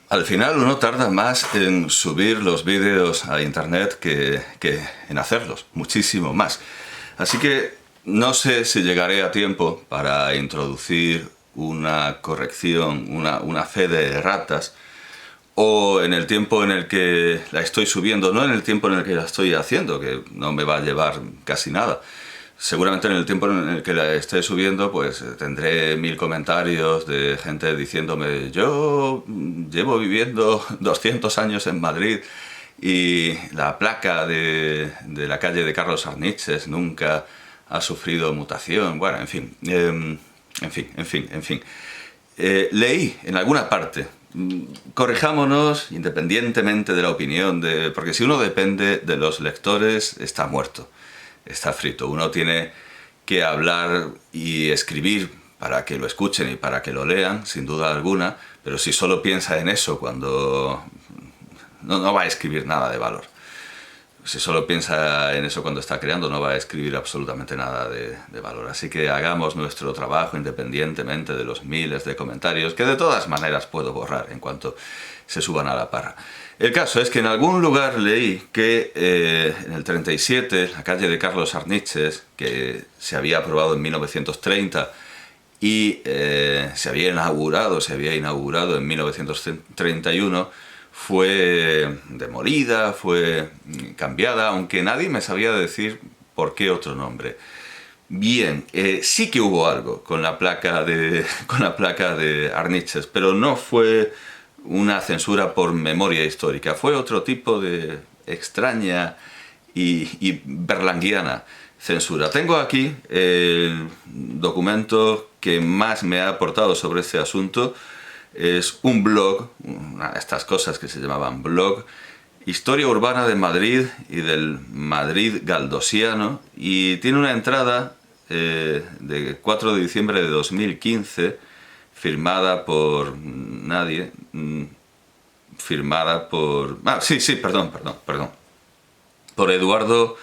Al final uno tarda más en subir los vídeos a internet que en hacerlos, muchísimo más. Así que no sé si llegaré a tiempo para introducir una corrección, una fe de erratas, o en el tiempo en el que la estoy subiendo, no en el tiempo en el que la estoy haciendo, que no me va a llevar casi nada. Seguramente en el tiempo en el que la esté subiendo, pues tendré 1000 comentarios de gente diciéndome: yo llevo viviendo 200 años en Madrid y la placa de la calle de Carlos Arniches nunca ha sufrido mutación. Bueno, en fin, en fin. Leí en alguna parte: corrijámonos independientemente de la opinión, porque si uno depende de los lectores, está muerto, está frito. Uno tiene que hablar y escribir para que lo escuchen y para que lo lean, sin duda alguna, pero si solo piensa en eso cuando no va a escribir nada de valor. Si solo piensa en eso cuando está creando, no va a escribir absolutamente nada de valor. Así que hagamos nuestro trabajo independientemente de los miles de comentarios, que de todas maneras puedo borrar en cuanto se suban a la parra. El caso es que en algún lugar leí que en el 37, la calle de Carlos Arniches, que se había aprobado en 1930 y se había inaugurado en 1931, fue demolida, fue cambiada, aunque nadie me sabía decir por qué otro nombre. Bien, sí que hubo algo con la placa de Arniches, pero no fue una censura por memoria histórica, fue otro tipo de extraña y berlanguiana censura. Tengo aquí el documento que más me ha aportado sobre este asunto. Es un blog, una de estas cosas que se llamaban blog, Historia Urbana de Madrid y del Madrid Galdosiano, y tiene una entrada de 4 de diciembre de 2015, firmada por nadie, firmada por... perdón, por Eduardo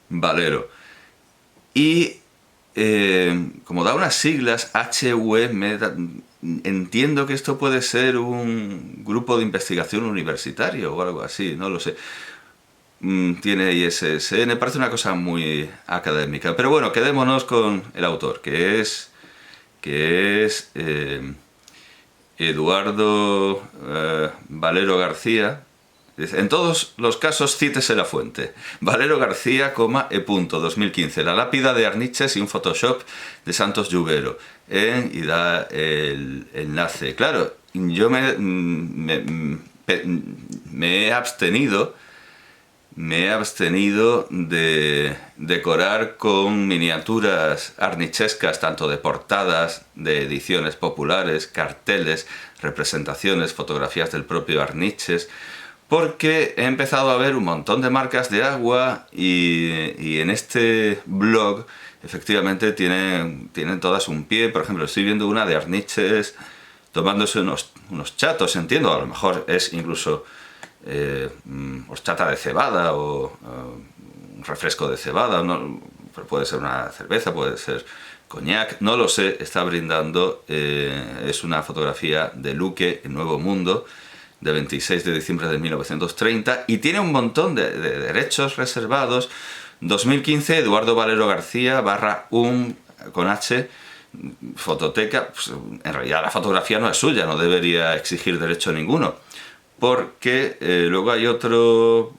Valero. Y como da unas siglas, HUM, entiendo que esto puede ser un grupo de investigación universitario o algo así, no lo sé. Tiene ISSN, parece una cosa muy académica. Pero bueno, quedémonos con el autor, que es Eduardo Valero García. En todos los casos, cítese la fuente. Valero García, E. 2015. La lápida de Arniches y un Photoshop de Santos Lluguero. Y da el enlace. Claro, yo me he abstenido de decorar con miniaturas arnichescas, tanto de portadas, de ediciones populares, carteles, representaciones, fotografías del propio Arniches, porque he empezado a ver un montón de marcas de agua y en este blog efectivamente tienen todas un pie. Por ejemplo, estoy viendo una de Arniches tomándose unos chatos, entiendo, a lo mejor es incluso horchata de cebada o un refresco de cebada, no, puede ser una cerveza, puede ser coñac, no lo sé, está brindando. Es una fotografía de Luque, en Nuevo Mundo, de 26 de diciembre de 1930, y tiene un montón de derechos reservados. 2015, Eduardo Valero García, con H, fototeca. Pues, en realidad la fotografía no es suya, no debería exigir derecho ninguno, porque luego hay otro...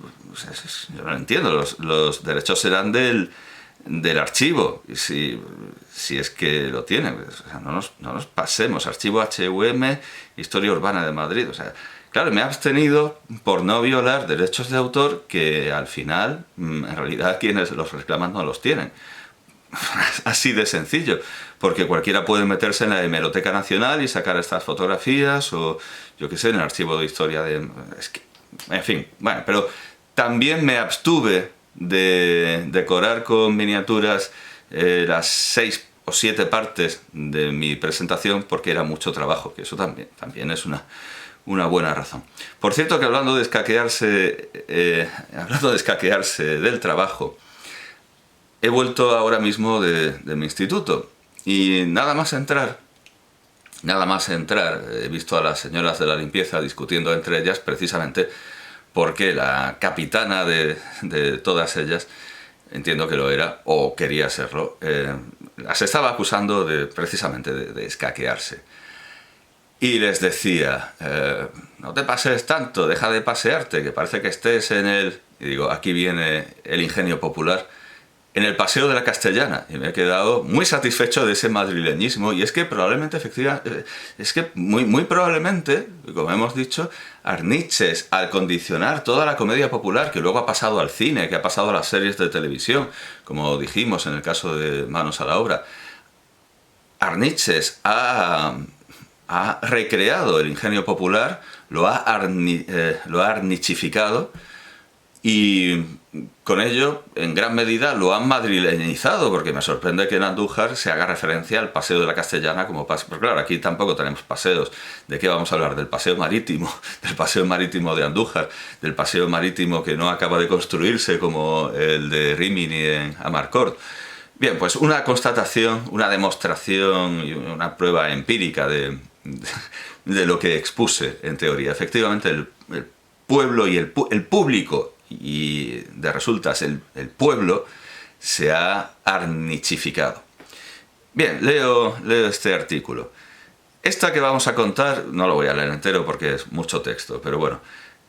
yo no lo entiendo, los derechos serán del archivo, y si es que lo tienen. O sea, no nos pasemos. Archivo HUM, Historia Urbana de Madrid. O sea, claro, me he abstenido por no violar derechos de autor que al final, en realidad, quienes los reclaman no los tienen. Así de sencillo, porque cualquiera puede meterse en la Hemeroteca Nacional y sacar estas fotografías, o yo qué sé, en el archivo de historia de... en fin, bueno, pero también me abstuve de decorar con miniaturas las 6 o 7 partes de mi presentación, porque era mucho trabajo, que eso también es una buena razón. Por cierto, que hablando de escaquearse del trabajo, he vuelto ahora mismo de mi instituto, y nada más entrar Nada más entrar, he visto a las señoras de la limpieza discutiendo entre ellas precisamente porque la capitana de todas ellas, entiendo que lo era, o quería serlo, las estaba acusando precisamente de escaquearse. Y les decía, no te pases tanto, deja de pasearte, que parece que estés en el... Y digo, aquí viene el ingenio popular, en el Paseo de la Castellana, y me he quedado muy satisfecho de ese madrileñismo. Y es que probablemente, efectivamente, es que muy probablemente, como hemos dicho, Arniches, al condicionar toda la comedia popular que luego ha pasado al cine, que ha pasado a las series de televisión, como dijimos en el caso de Manos a la Obra, Arniches ha recreado el ingenio popular, lo ha arnichificado, y con ello, en gran medida, lo han madrileñizado, porque me sorprende que en Andújar se haga referencia al Paseo de la Castellana como paseo. Pero claro, aquí tampoco tenemos paseos. ¿De qué vamos a hablar? Del paseo marítimo, del paseo marítimo de Andújar, del paseo marítimo que no acaba de construirse como el de Rímini en Amarcord. Bien, pues una constatación, una demostración y una prueba empírica de lo que expuse en teoría. Efectivamente, el pueblo y el público, y de resultas el pueblo, se ha arnichificado. Bien, leo este artículo. Esta que vamos a contar, no lo voy a leer entero porque es mucho texto, pero bueno,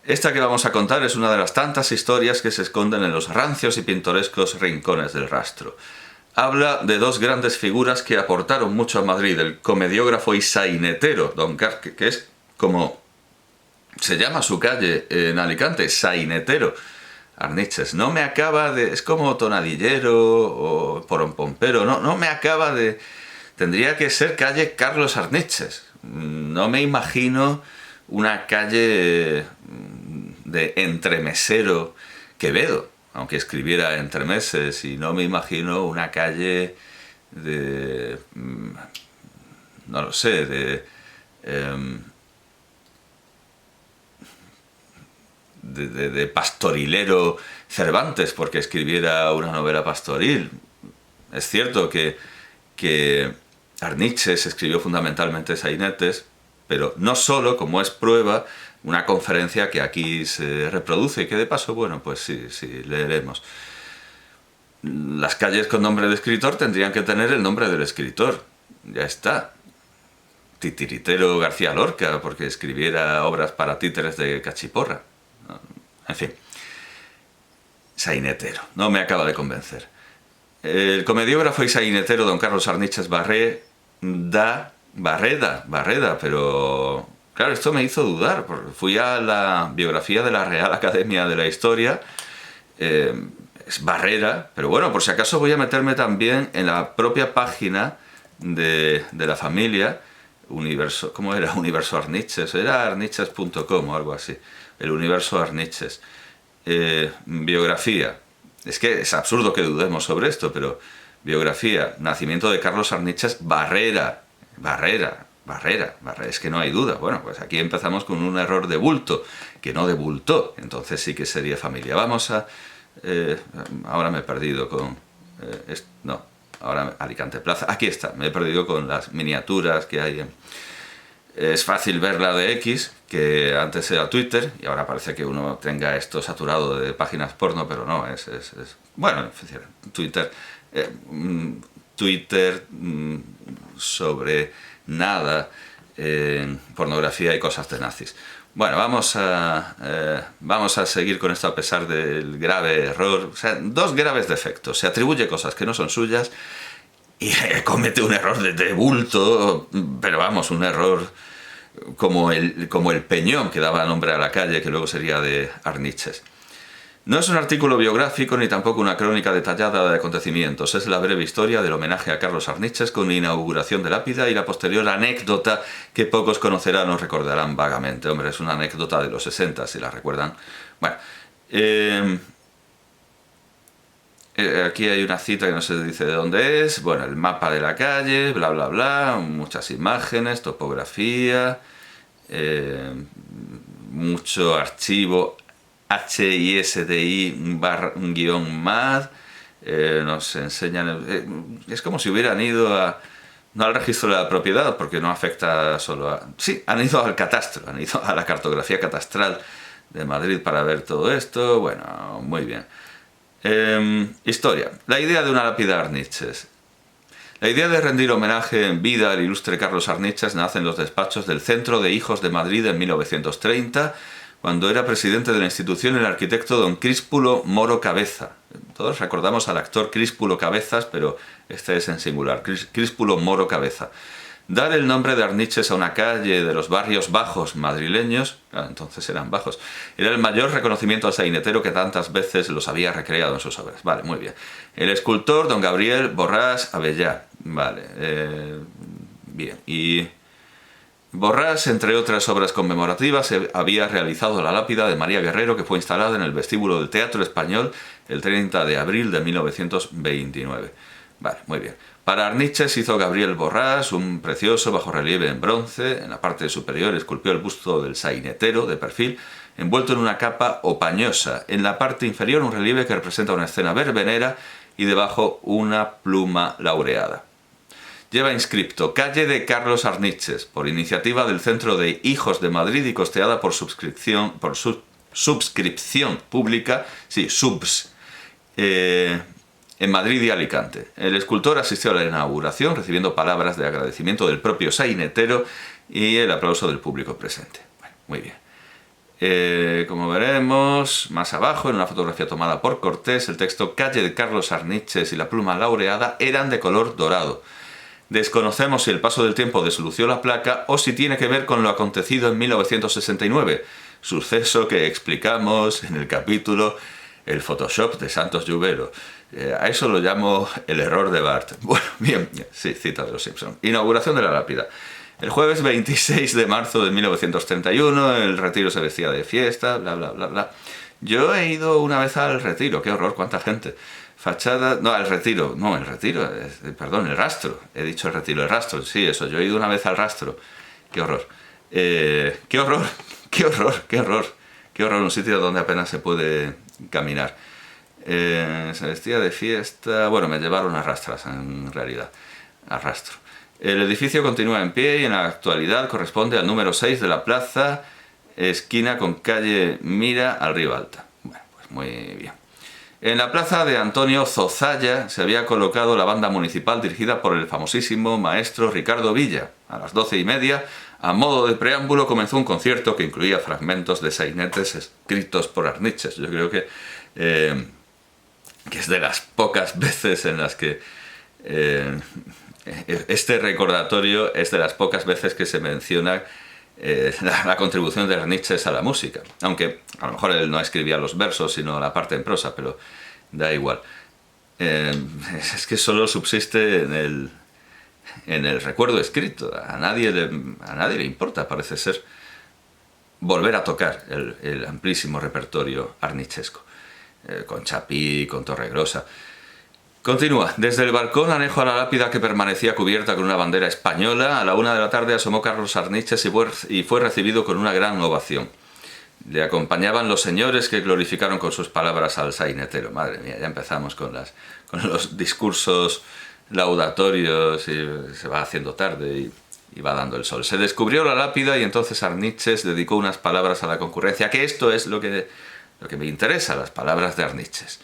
esta que vamos a contar es una de las tantas historias que se esconden en los rancios y pintorescos rincones del Rastro. Habla de dos grandes figuras que aportaron mucho a Madrid, el comediógrafo y sainetero Don Carlos, que es como se llama su calle en Alicante, sainetero. Arniches, no me acaba de... es como tonadillero o porompompero, no me acaba de... Tendría que ser calle Carlos Arniches. No me imagino una calle de entremesero Quevedo, aunque escribiera entremeses, y no me imagino una calle de... no lo sé, de pastorilero Cervantes, porque escribiera una novela pastoril. Es cierto que Arniches escribió fundamentalmente sainetes, pero no solo, como es prueba, una conferencia que aquí se reproduce y que de paso, bueno, pues sí, leeremos. Las calles con nombre de escritor tendrían que tener el nombre del escritor. Ya está. Titiritero García Lorca, porque escribiera obras para títeres de Cachiporra. En fin. Sainetero. No me acaba de convencer. El comediógrafo y sainetero don Carlos Arniches Barreda, pero claro, esto me hizo dudar, porque fui a la biografía de la Real Academia de la Historia, es Barrera, pero bueno, por si acaso voy a meterme también en la propia página de la familia, Universo, ¿cómo era? Universo Arniches, era arniches.com o algo así, el Universo Arniches. Biografía. Es que es absurdo que dudemos sobre esto, pero biografía, nacimiento de Carlos Arniches Barrera, es que no hay duda. Bueno, pues aquí empezamos con un error de bulto, que no debultó, entonces sí que sería familia. Vamos a... ahora me he perdido con... no, ahora Alicante Plaza, aquí está, me he perdido con las miniaturas que hay en... Es fácil ver la de X, que antes era Twitter, y ahora parece que uno tenga esto saturado de páginas porno, pero no, bueno, Twitter, Twitter sobre nada, pornografía y cosas de nazis. Bueno, vamos a seguir con esto a pesar del grave error, o sea, dos graves defectos. Se atribuye cosas que no son suyas y comete un error de bulto, pero vamos, un error como el Peñón que daba nombre a la calle, que luego sería de Arniches. No es un artículo biográfico ni tampoco una crónica detallada de acontecimientos, es la breve historia del homenaje a Carlos Arniches con inauguración de lápida y la posterior anécdota que pocos conocerán o recordarán vagamente. Hombre, es una anécdota de los 60, si la recuerdan. Bueno, aquí hay una cita que no se dice de dónde es, bueno, el mapa de la calle, bla bla bla, muchas imágenes, topografía, mucho archivo HISDI-MAD, nos enseñan, es como si hubieran ido a no al registro de la propiedad, porque no afecta solo a... Sí, han ido al catastro, han ido a la cartografía catastral de Madrid para ver todo esto. Bueno, muy bien. Historia. La idea de una lápida de Arniches. La idea de rendir homenaje en vida al ilustre Carlos Arniches nace en los despachos del Centro de Hijos de Madrid en 1930, cuando era presidente de la institución el arquitecto don Críspulo Moro Cabeza. Todos recordamos al actor Críspulo Cabezas, pero este es en singular, Críspulo Moro Cabeza. Dar el nombre de Arniches a una calle de los barrios bajos madrileños, entonces eran bajos, era el mayor reconocimiento al sainetero que tantas veces los había recreado en sus obras. Vale, muy bien. El escultor don Gabriel Borrás Avellá. Vale, bien. Y Borrás, entre otras obras conmemorativas, había realizado la lápida de María Guerrero, que fue instalada en el vestíbulo del Teatro Español el 30 de abril de 1929. Vale, muy bien. Para Arniches hizo Gabriel Borrás un precioso bajorrelieve en bronce. En la parte superior esculpió el busto del sainetero de perfil, envuelto en una capa opañosa. En la parte inferior un relieve que representa una escena verbenera y debajo una pluma laureada. Lleva inscripto Calle de Carlos Arniches, por iniciativa del Centro de Hijos de Madrid y costeada por suscripción pública, sí, en Madrid y Alicante. El escultor asistió a la inauguración recibiendo palabras de agradecimiento del propio sainetero y el aplauso del público presente. Bueno, muy bien. Como veremos más abajo, en una fotografía tomada por Cortés, el texto Calle de Carlos Arniches y la pluma laureada eran de color dorado. Desconocemos si el paso del tiempo deslució la placa o si tiene que ver con lo acontecido en 1969, suceso que explicamos en el capítulo El Photoshop de Santos Llovero. A eso lo llamo el error de Bart. Bueno, bien, sí, cita de los Simpson. Inauguración de la lápida. El jueves 26 de marzo de 1931, el retiro se vestía de fiesta, bla, bla, bla, bla. Yo he ido una vez al retiro, qué horror, cuánta gente. Fachada, no, el retiro, perdón, el rastro. He dicho el retiro, el rastro, sí, eso. Yo he ido una vez al rastro. Qué horror. Qué horror, qué horror, qué horror. Qué horror, un sitio donde apenas se puede caminar. Se vestía de fiesta. Bueno, me llevaron a rastras, en realidad. A rastro. El edificio continúa en pie y en la actualidad corresponde al número 6 de la plaza, esquina con calle Mira al Río Alta. Bueno, pues muy bien. En la plaza de Antonio Zozaya se había colocado la banda municipal dirigida por el famosísimo maestro Ricardo Villa. A las 12:30, a modo de preámbulo, comenzó un concierto que incluía fragmentos de sainetes escritos por Arniches. Yo creo que es de las pocas veces en las que este recordatorio es de las pocas veces que se menciona la contribución de Arniches a la música, aunque a lo mejor él no escribía los versos sino la parte en prosa, pero da igual. Es que solo subsiste en el recuerdo escrito. A nadie le importa, parece ser, volver a tocar el amplísimo repertorio arnichesco, con Chapí, con Torregrosa. Continúa. Desde el balcón anejo a la lápida que permanecía cubierta con una bandera española, a la 1 de la tarde asomó Carlos Arniches y fue recibido con una gran ovación. Le acompañaban los señores que glorificaron con sus palabras al sainetero. Madre mía, ya empezamos con los discursos laudatorios y se va haciendo tarde y va dando el sol. Se descubrió la lápida y entonces Arniches dedicó unas palabras a la concurrencia, que esto es lo que me interesa, las palabras de Arniches.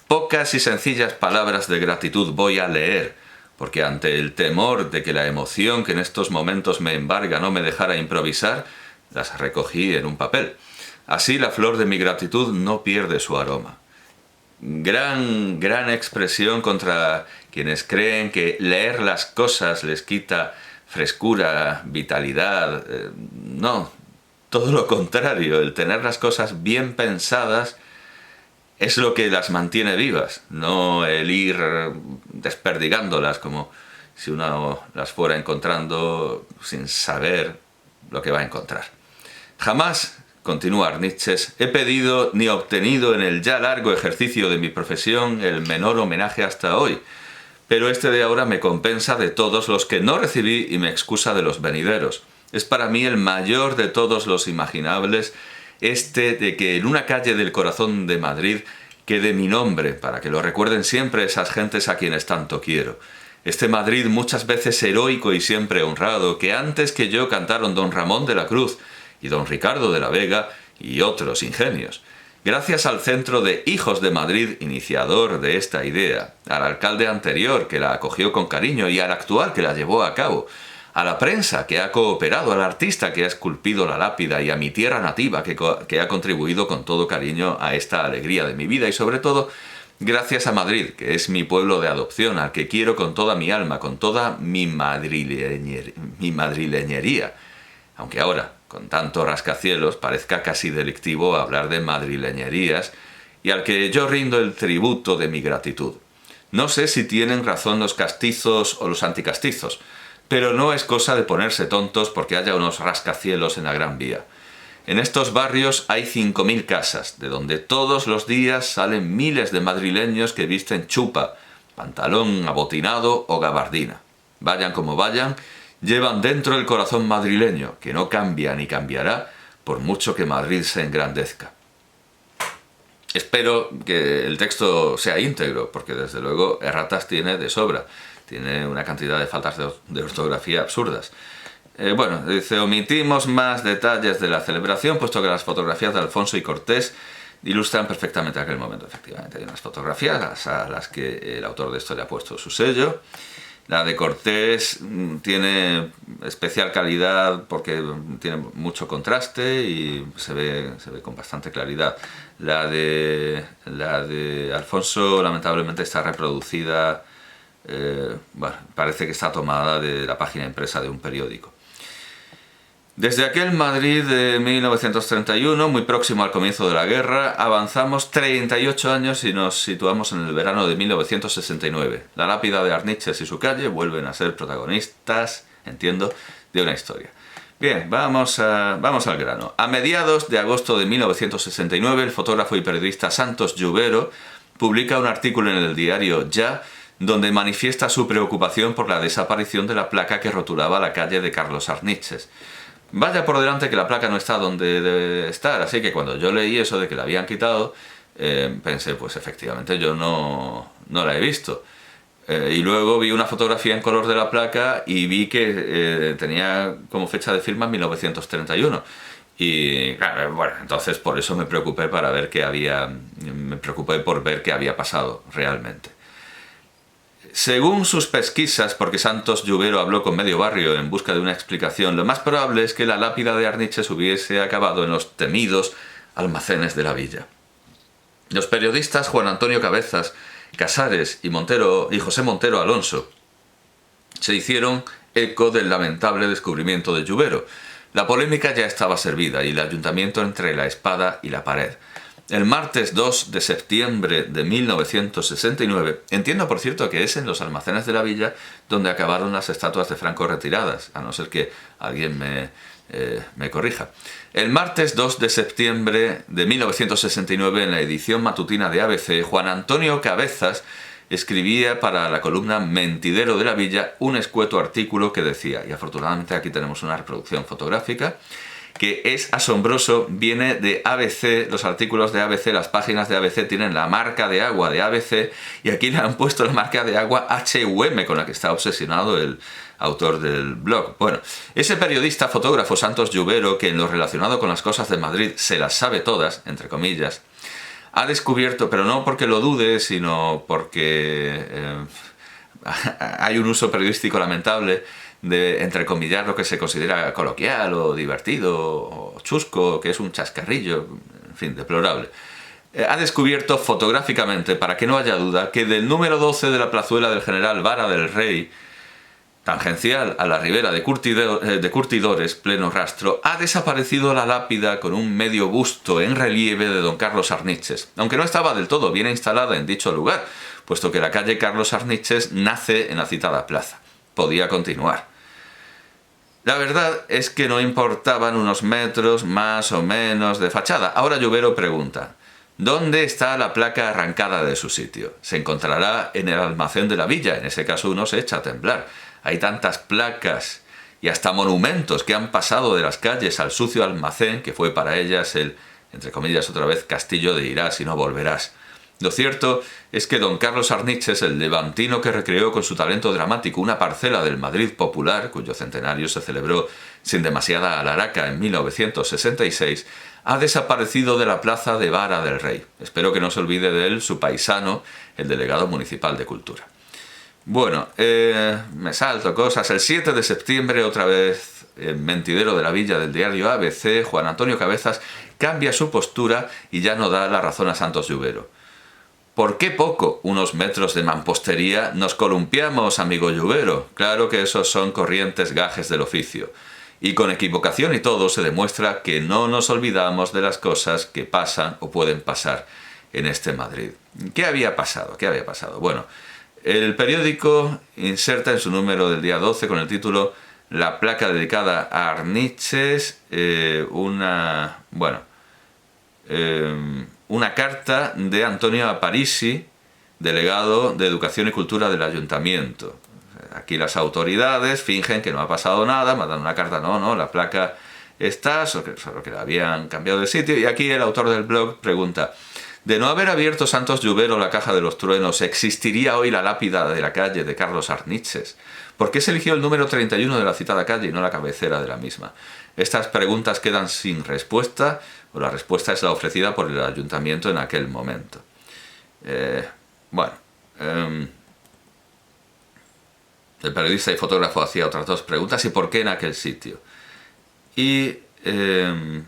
Pocas y sencillas palabras de gratitud voy a leer, porque ante el temor de que la emoción que en estos momentos me embarga no me dejara improvisar, las recogí en un papel. Así la flor de mi gratitud no pierde su aroma. Gran expresión contra quienes creen que leer las cosas les quita frescura, vitalidad. No, todo lo contrario, el tener las cosas bien pensadas es lo que las mantiene vivas, no el ir desperdigándolas como si uno las fuera encontrando sin saber lo que va a encontrar. Jamás, continúa Arniches, he pedido ni obtenido en el ya largo ejercicio de mi profesión el menor homenaje hasta hoy, pero este de ahora me compensa de todos los que no recibí y me excusa de los venideros. Es para mí el mayor de todos los imaginables, de que en una calle del corazón de Madrid quede mi nombre, para que lo recuerden siempre esas gentes a quienes tanto quiero. Este Madrid muchas veces heroico y siempre honrado, que antes que yo cantaron don Ramón de la Cruz y don Ricardo de la Vega y otros ingenios. Gracias al Centro de Hijos de Madrid, iniciador de esta idea, al alcalde anterior que la acogió con cariño y al actual que la llevó a cabo, a la prensa que ha cooperado, al artista que ha esculpido la lápida y a mi tierra nativa que ha contribuido con todo cariño a esta alegría de mi vida y sobre todo gracias a Madrid, que es mi pueblo de adopción, al que quiero con toda mi alma, con toda mi madrileñería. Aunque ahora, con tanto rascacielos, parezca casi delictivo hablar de madrileñerías y al que yo rindo el tributo de mi gratitud. No sé si tienen razón los castizos o los anticastizos, pero no es cosa de ponerse tontos porque haya unos rascacielos en la Gran Vía. En estos barrios hay 5.000 casas, de donde todos los días salen miles de madrileños que visten chupa, pantalón abotinado o gabardina. Vayan como vayan, llevan dentro el corazón madrileño, que no cambia ni cambiará por mucho que Madrid se engrandezca. Espero que el texto sea íntegro, porque desde luego erratas tiene de sobra. Tiene una cantidad de faltas de ortografía absurdas. Bueno, dice, omitimos más detalles de la celebración, puesto que las fotografías de Alfonso y Cortés ilustran perfectamente aquel momento. Efectivamente, hay unas fotografías a las que el autor de esto le ha puesto su sello. La de Cortés tiene especial calidad porque tiene mucho contraste y se ve con bastante claridad. La de Alfonso lamentablemente está reproducida, bueno, parece que está tomada de la página impresa de un periódico. Desde aquel Madrid de 1931, muy próximo al comienzo de la guerra, avanzamos 38 años y nos situamos en el verano de 1969. La lápida de Arniches y su calle vuelven a ser protagonistas, entiendo, de una historia. Bien, vamos al grano. A mediados de agosto de 1969, el fotógrafo y periodista Santos Lluvero publica un artículo en el diario Ya, donde manifiesta su preocupación por la desaparición de la placa que rotulaba la calle de Carlos Arniches. Vaya por delante que la placa no está donde debe estar, así que cuando yo leí eso de que la habían quitado, pensé, pues efectivamente yo no la he visto. Y luego vi una fotografía en color de la placa y vi que tenía como fecha de firma 1931. Y claro, bueno, entonces por eso me preocupé por ver qué había pasado realmente. Según sus pesquisas, porque Santos Lluvero habló con medio barrio en busca de una explicación, lo más probable es que la lápida de Arniches hubiese acabado en los temidos almacenes de la villa. Los periodistas Juan Antonio Cabezas, Casares y José Montero Alonso se hicieron eco del lamentable descubrimiento de Lluvero. La polémica ya estaba servida y el ayuntamiento entre la espada y la pared. El martes 2 de septiembre de 1969, entiendo por cierto que es en los almacenes de la villa donde acabaron las estatuas de Franco retiradas, a no ser que alguien me corrija. El martes 2 de septiembre de 1969, en la edición matutina de ABC, Juan Antonio Cabezas escribía para la columna Mentidero de la Villa un escueto artículo que decía, y afortunadamente aquí tenemos una reproducción fotográfica, que es asombroso, viene de ABC, los artículos de ABC, las páginas de ABC tienen la marca de agua de ABC y aquí le han puesto la marca de agua HUM con la que está obsesionado el autor del blog. Bueno, ese periodista fotógrafo Santos Lluvero, que en lo relacionado con las cosas de Madrid se las sabe todas, entre comillas, ha descubierto, pero no porque lo dude, sino porque hay un uso periodístico lamentable de entrecomillar lo que se considera coloquial o divertido o chusco, que es un chascarrillo, en fin, deplorable. Ha descubierto fotográficamente, para que no haya duda, que del número 12 de la plazuela del General Vara del Rey, tangencial a la ribera de Curtidores, pleno rastro, ha desaparecido la lápida con un medio busto en relieve de don Carlos Arniches, aunque no estaba del todo bien instalada en dicho lugar, puesto que la calle Carlos Arniches nace en la citada plaza. Podía continuar. La verdad es que no importaban unos metros más o menos de fachada. Ahora Lluvero pregunta, ¿dónde está la placa arrancada de su sitio? Se encontrará en el almacén de la villa, en ese caso uno se echa a temblar. Hay tantas placas y hasta monumentos que han pasado de las calles al sucio almacén, que fue para ellas el, entre comillas otra vez, castillo de irás y no volverás. Lo cierto es que don Carlos Arniches, el levantino que recreó con su talento dramático una parcela del Madrid popular, cuyo centenario se celebró sin demasiada alharaca en 1966, ha desaparecido de la plaza de Vara del Rey. Espero que no se olvide de él su paisano, el delegado municipal de Cultura. Bueno, me salto cosas. El 7 de septiembre, otra vez, el mentidero de la villa del diario ABC, Juan Antonio Cabezas, cambia su postura y ya no da la razón a Santos Llovero. ¿Por qué poco, unos metros de mampostería, nos columpiamos, amigo Llovero? Claro que esos son corrientes gajes del oficio. Y con equivocación y todo se demuestra que no nos olvidamos de las cosas que pasan o pueden pasar en este Madrid. ¿Qué había pasado? ¿Qué había pasado? Bueno, el periódico inserta en su número del día 12 con el título La placa dedicada a Arniches, una carta de Antonio Aparici, delegado de Educación y Cultura del Ayuntamiento. Aquí las autoridades fingen que no ha pasado nada, mandan una carta, no, la placa está, solo que la habían cambiado de sitio. Y aquí el autor del blog pregunta: de no haber abierto Santos Llovero la caja de los truenos, ¿existiría hoy la lápida de la calle de Carlos Arniches? ¿Por qué se eligió el número 31 de la citada calle y no la cabecera de la misma? Estas preguntas quedan sin respuesta, o la respuesta es la ofrecida por el ayuntamiento en aquel momento. El periodista y fotógrafo hacía otras dos preguntas: ¿y por qué en aquel sitio? Y él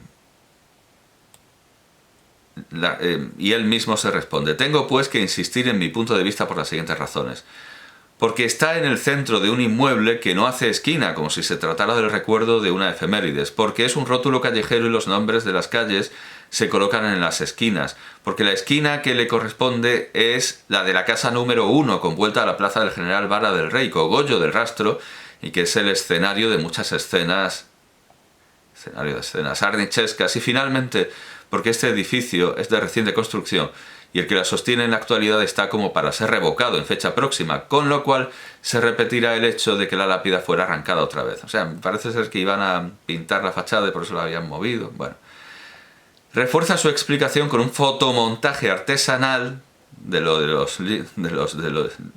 mismo se responde: tengo pues que insistir en mi punto de vista por las siguientes razones. Porque está en el centro de un inmueble que no hace esquina, como si se tratara del recuerdo de una efemérides, porque es un rótulo callejero y los nombres de las calles se colocan en las esquinas, porque la esquina que le corresponde es la de la casa número 1, con vuelta a la plaza del General Vara del Rey, Cogollo del Rastro, y que es el escenario de muchas escenas arnichescas. Y finalmente, porque este edificio es de reciente construcción y el que la sostiene en la actualidad está como para ser revocado en fecha próxima, con lo cual se repetirá el hecho de que la lápida fuera arrancada otra vez. O sea, parece ser que iban a pintar la fachada y por eso la habían movido. Bueno, refuerza su explicación con un fotomontaje artesanal de los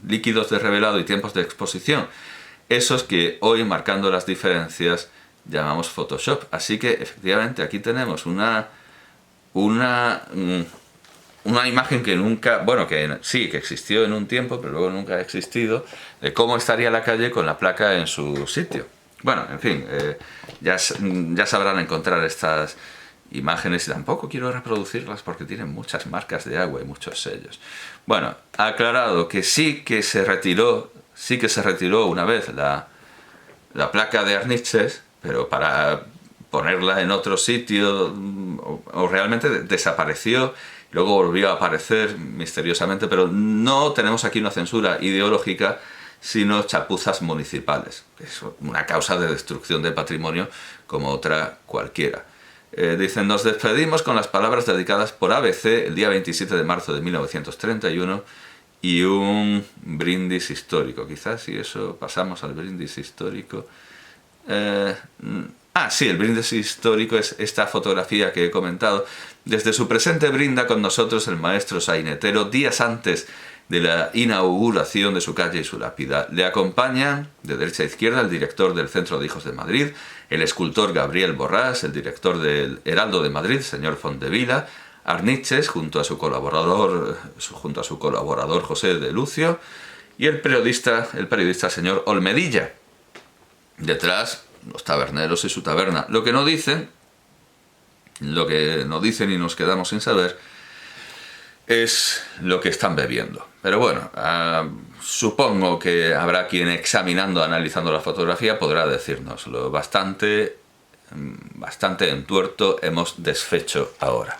líquidos de revelado y tiempos de exposición, esos que hoy, marcando las diferencias, llamamos Photoshop. Así que efectivamente aquí tenemos una imagen que nunca, que existió en un tiempo, pero luego nunca ha existido, de cómo estaría la calle con la placa en su sitio. Bueno, en fin, ya sabrán encontrar estas imágenes, y tampoco quiero reproducirlas porque tienen muchas marcas de agua y muchos sellos. Bueno, aclarado que sí que se retiró una vez la placa de Arniches, pero para ponerla en otro sitio, o realmente desapareció, luego volvió a aparecer misteriosamente, pero no tenemos aquí una censura ideológica, sino chapuzas municipales, que es una causa de destrucción de patrimonio como otra cualquiera. Dicen: nos despedimos con las palabras dedicadas por ABC el día 27 de marzo de 1931 y un brindis histórico. Quizás si eso pasamos al brindis histórico. Sí, el brindis histórico es esta fotografía que he comentado. Desde su presente brinda con nosotros el maestro sainetero días antes de la inauguración de su calle y su lápida. Le acompañan de derecha a izquierda el director del Centro de Hijos de Madrid, el escultor Gabriel Borrás, el director del Heraldo de Madrid, señor Fontevila, Arniches junto a su colaborador José de Lucio, y el periodista señor Olmedilla. Detrás, los taberneros y su taberna. Lo que no dicen y nos quedamos sin saber es lo que están bebiendo. Pero bueno, supongo que habrá quien analizando la fotografía podrá decírnoslo. Bastante entuerto hemos desfecho ahora.